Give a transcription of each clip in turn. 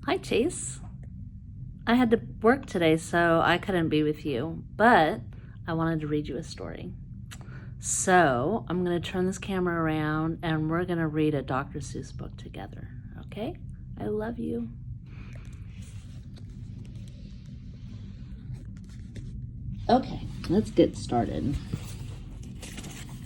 Hi, Chase. I had to work today, so I couldn't be with you, but I wanted to read you a story. So I'm going to turn this camera around and we're going to read a Dr. Seuss book together, okay? I love you. Okay, let's get started.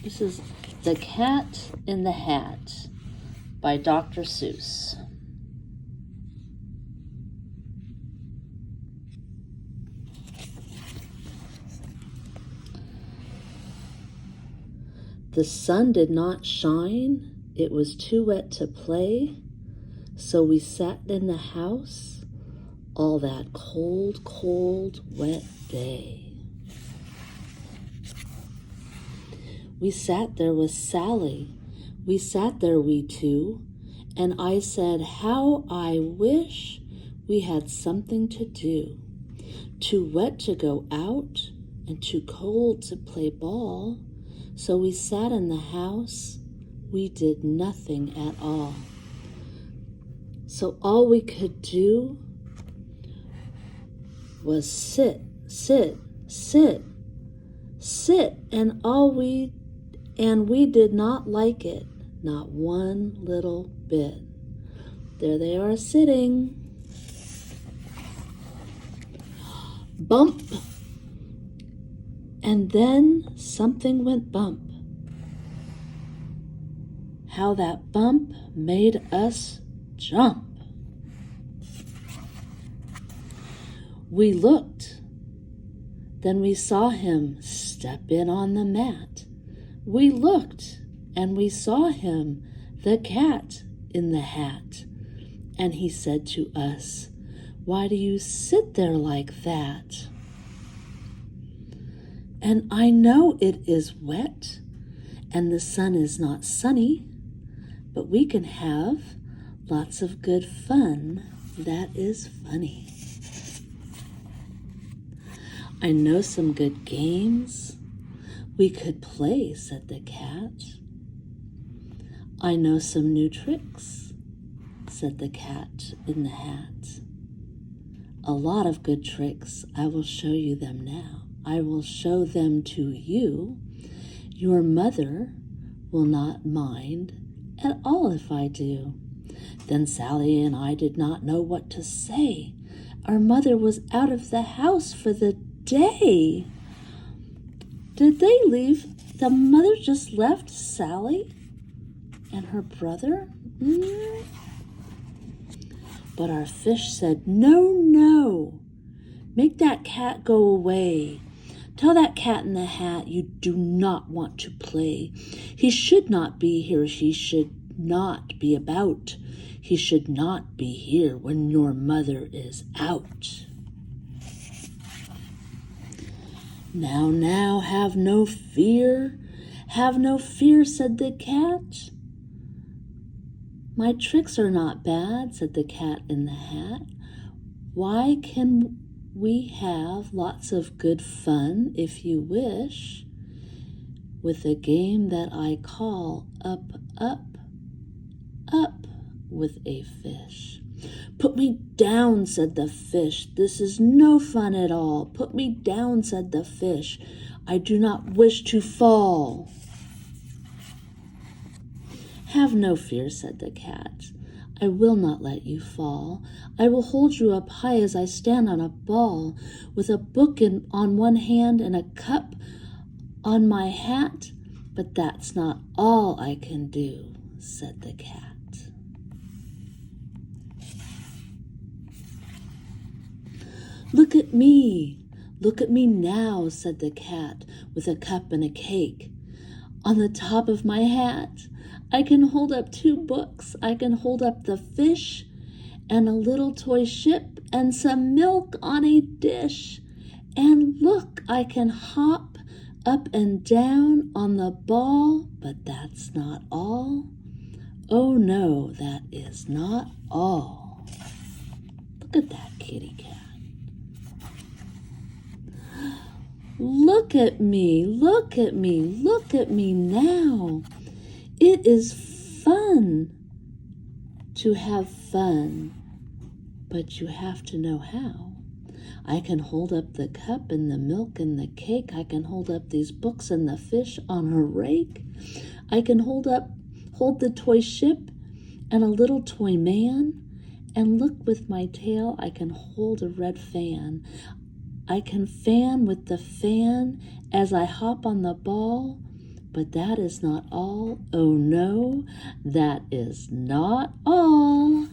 This is The Cat in the Hat by Dr. Seuss. The sun did not shine, it was too wet to play, so we sat in the house all that cold, cold, wet day. We sat there with Sally, we sat there we two, and I said, how I wish we had something to do. Too wet to go out and too cold to play ball. So we sat in the house, we did nothing at all. So all we could do was sit, sit, sit, sit, and we did not like it, not one little bit. There they are sitting. Bump. And then something went bump. How that bump made us jump. We looked. Then we saw him step in on the mat. We looked and we saw him, the cat in the hat. And he said to us, why do you sit there like that? And I know it is wet, and the sun is not sunny, but we can have lots of good fun that is funny. I know some good games we could play, said the cat. I know some new tricks, said the cat in the hat. A lot of good tricks, I will show you them now. I will show them to you. Your mother will not mind at all if I do. Then Sally and I did not know what to say. Our mother was out of the house for the day. Did they leave? The mother just left Sally and her brother? But our fish said, no, no. Make that cat go away. Tell that cat in the hat you do not want to play. He should not be here. He should not be about. He should not be here when your mother is out. Now, now, have no fear. Have no fear, said the cat. My tricks are not bad, said the cat in the hat. Why can we have lots of good fun, if you wish, with a game that I call Up, Up, Up with a Fish. Put me down, said the fish. This is no fun at all. Put me down, said the fish. I do not wish to fall. Have no fear, said the cat. I will not let you fall. I will hold you up high as I stand on a ball, with a book on one hand and a cup on my hat. But that's not all I can do, said the cat. Look at me now, said the cat, with a cup and a cake. On the top of my hat, I can hold up 2 books. I can hold up the fish and a little toy ship and some milk on a dish. And look, I can hop up and down on the ball, but that's not all. Oh no, that is not all. Look at that kitty cat. Look at me, look at me, look at me now. It is fun to have fun, but you have to know how. I can hold up the cup and the milk and the cake. I can hold up these books and the fish on a rake. I can hold the toy ship and a little toy man. And look, with my tail, I can hold a red fan. I can fan with the fan as I hop on the ball. But that is not all. Oh no, that is not all.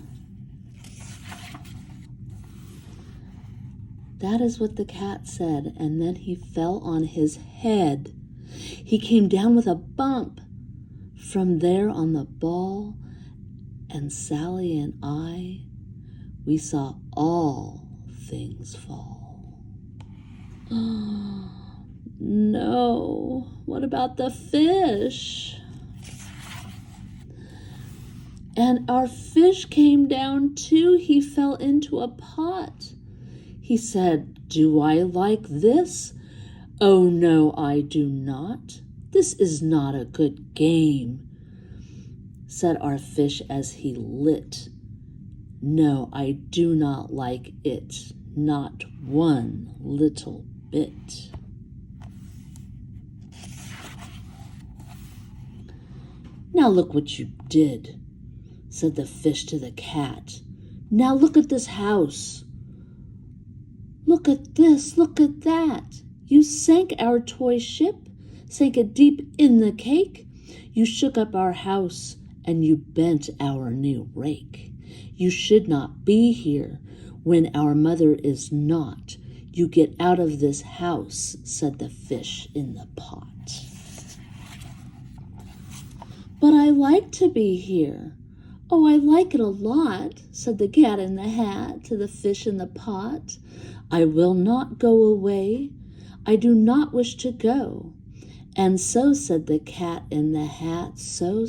That is what the cat said, and then he fell on his head. He came down with a bump from there on the ball, and Sally and I, we saw all things fall. Oh, no. What about the fish? And our fish came down too. He fell into a pot. He said, "Do I like this? Oh, no, I do not. This is not a good game," said our fish as he lit. "No, I do not like it, not one little bit." "Now look what you did," said the fish to the cat. "Now look at this house. Look at this, look at that. You sank our toy ship, sank it deep in the cake. You shook up our house, and you bent our new rake. You should not be here when our mother is not. You get out of this house," said the fish in the pot. "But I like to be here. Oh, I like it a lot," said the cat in the hat to the fish in the pot. "I will not go away. I do not wish to go." And so said the cat in the hat, so,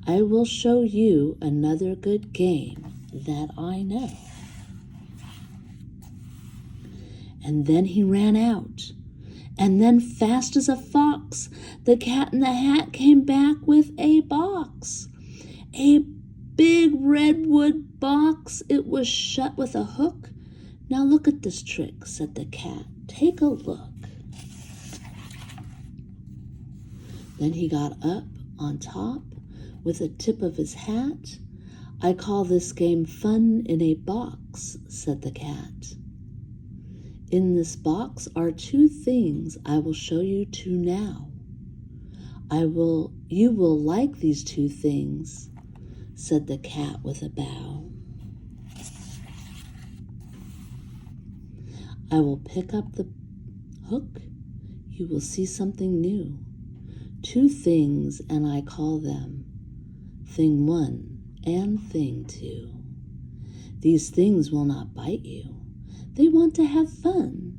I will show you another good game that I know. And then he ran out. And then, fast as a fox, the cat in the hat came back with a box. A big redwood box. It was shut with a hook. "Now look at this trick," said the cat. "Take a look." Then he got up on top with the tip of his hat. "I call this game fun in a box," said the cat. "In this box are two things I will show you two now. You will like these two things," said the cat with a bow. "I will pick up the hook. You will see something new. Two things, and I call them Thing 1 and Thing 2. These things will not bite you. They want to have fun."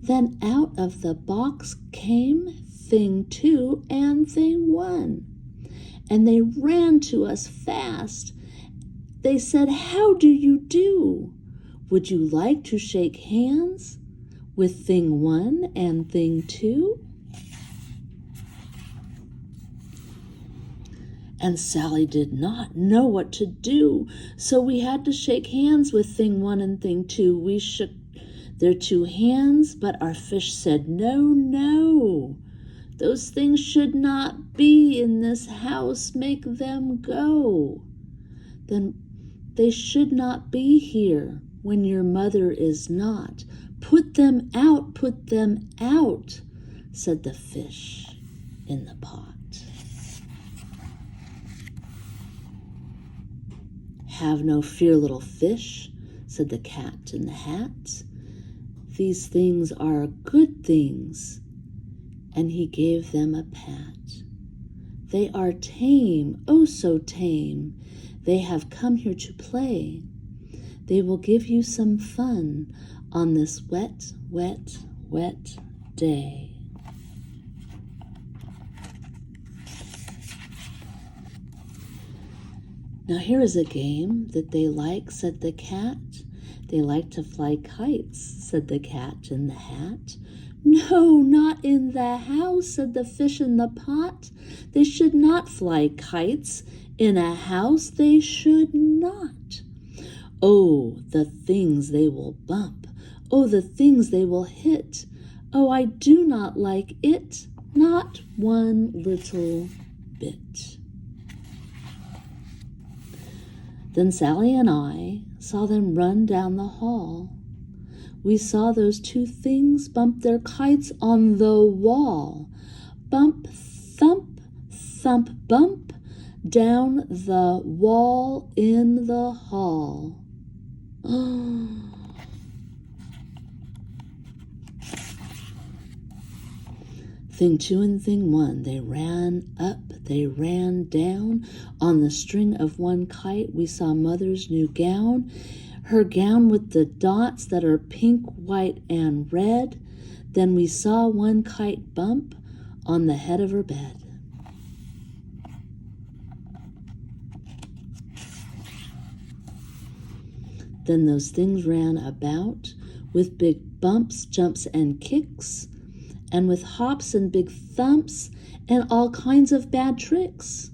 Then out of the box came Thing 2 and Thing 1. And they ran to us fast. They said, "How do you do? Would you like to shake hands with Thing 1 and Thing 2? And Sally did not know what to do, so we had to shake hands with Thing 1 and Thing 2. We shook their two hands, but our fish said, "No, no. Those things should not be in this house. Make them go. Then they should not be here when your mother is not. Put them out," said the fish in the pot. "Have no fear, little fish," said the cat in the hat. "These things are good things," and he gave them a pat. "They are tame, oh so tame. They have come here to play. They will give you some fun on this wet, wet, wet day." "Now here is a game that they like," said the cat. "They like to fly kites," said the cat in the hat. "No, not in the house," said the fish in the pot. "They should not fly kites in a house. They should not." Oh, the things they will bump. Oh, the things they will hit. Oh, I do not like it, not one little bit. Then Sally and I saw them run down the hall. We saw those two things bump their kites on the wall. Bump, thump, thump, bump, down the wall in the hall. Thing 2 and Thing 1, they ran up, they ran down. On the string of one kite, we saw Mother's new gown. Her gown with the dots that are pink, white, and red. Then we saw one kite bump on the head of her bed. Then those things ran about with big bumps, jumps, and kicks, and with hops and big thumps and all kinds of bad tricks.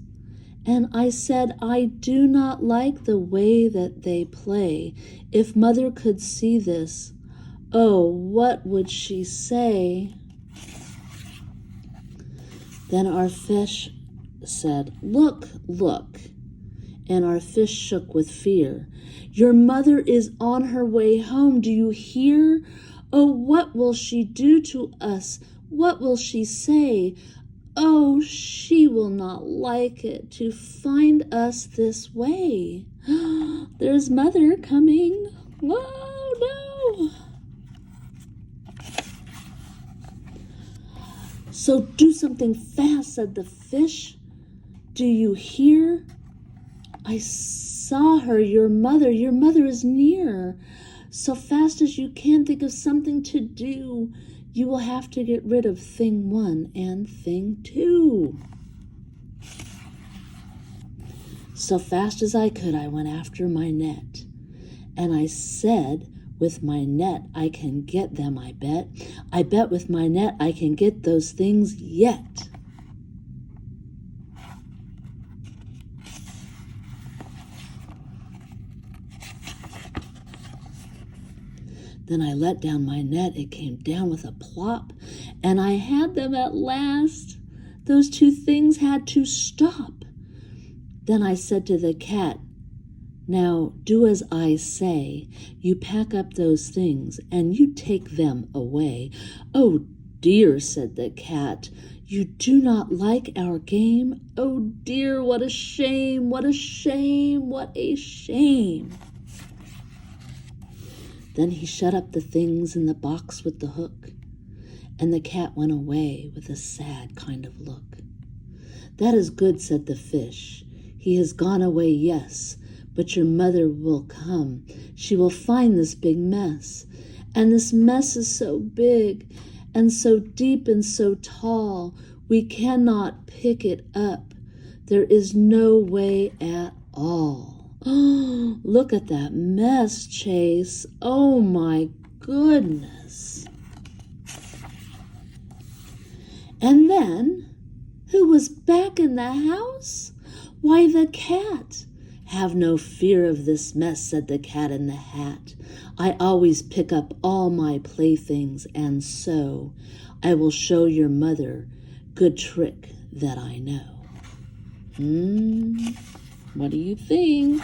And I said, I do not like the way that they play. If Mother could see this, oh, what would she say? Then our fish said, look, look. And our fish shook with fear. Your mother is on her way home. Do you hear? Oh, what will she do to us? What will she say? Oh, she will not like it to find us this way. There's Mother coming. Oh, no. So do something fast, said the fish. Do you hear? I saw her, your mother is near. So fast as you can, think of something to do. You will have to get rid of Thing 1 and Thing 2. So fast as I could, I went after my net. And I said, with my net, I can get them, I bet. I bet with my net, I can get those things yet. Then I let down my net. It came down with a plop, and I had them at last. Those two things had to stop. Then I said to the cat, now do as I say. You pack up those things, and you take them away. Oh dear, said the cat, you do not like our game? Oh dear, what a shame, what a shame, what a shame. Then he shut up the things in the box with the hook, and the cat went away with a sad kind of look. That is good, said the fish. He has gone away, yes, but your mother will come. She will find this big mess, and this mess is so big and so deep and so tall, we cannot pick it up. There is no way at all. Oh, look at that mess, Chase. Oh, my goodness. And then, who was back in the house? Why, the cat. Have no fear of this mess, said the cat in the hat. I always pick up all my playthings, and so I will show your mother good trick that I know. What do you think?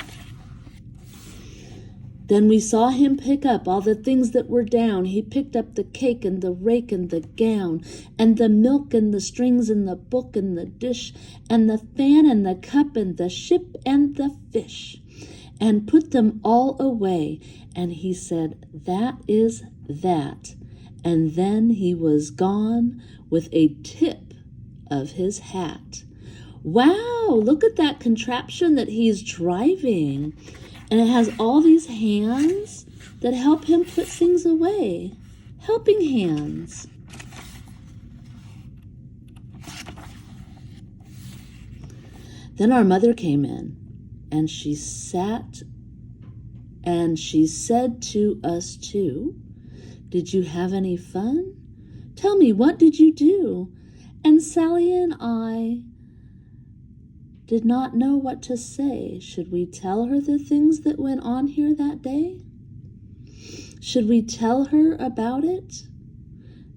Then we saw him pick up all the things that were down. He picked up the cake and the rake and the gown and the milk and the strings and the book and the dish and the fan and the cup and the ship and the fish and put them all away. And he said, that is that. And then he was gone with a tip of his hat. Wow, look at that contraption that he's driving. And it has all these hands that help him put things away. Helping hands. Then our mother came in, and she sat, and she said to us too, did you have any fun? Tell me, what did you do? And Sally and I did not know what to say. Should we tell her the things that went on here that day? Should we tell her about it?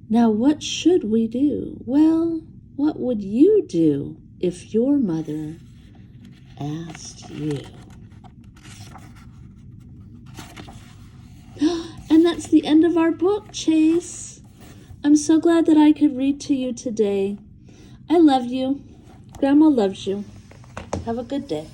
Now, what should we do? Well, what would you do if your mother asked you? And that's the end of our book, Chase. I'm so glad that I could read to you today. I love you. Grandma loves you. Have a good day.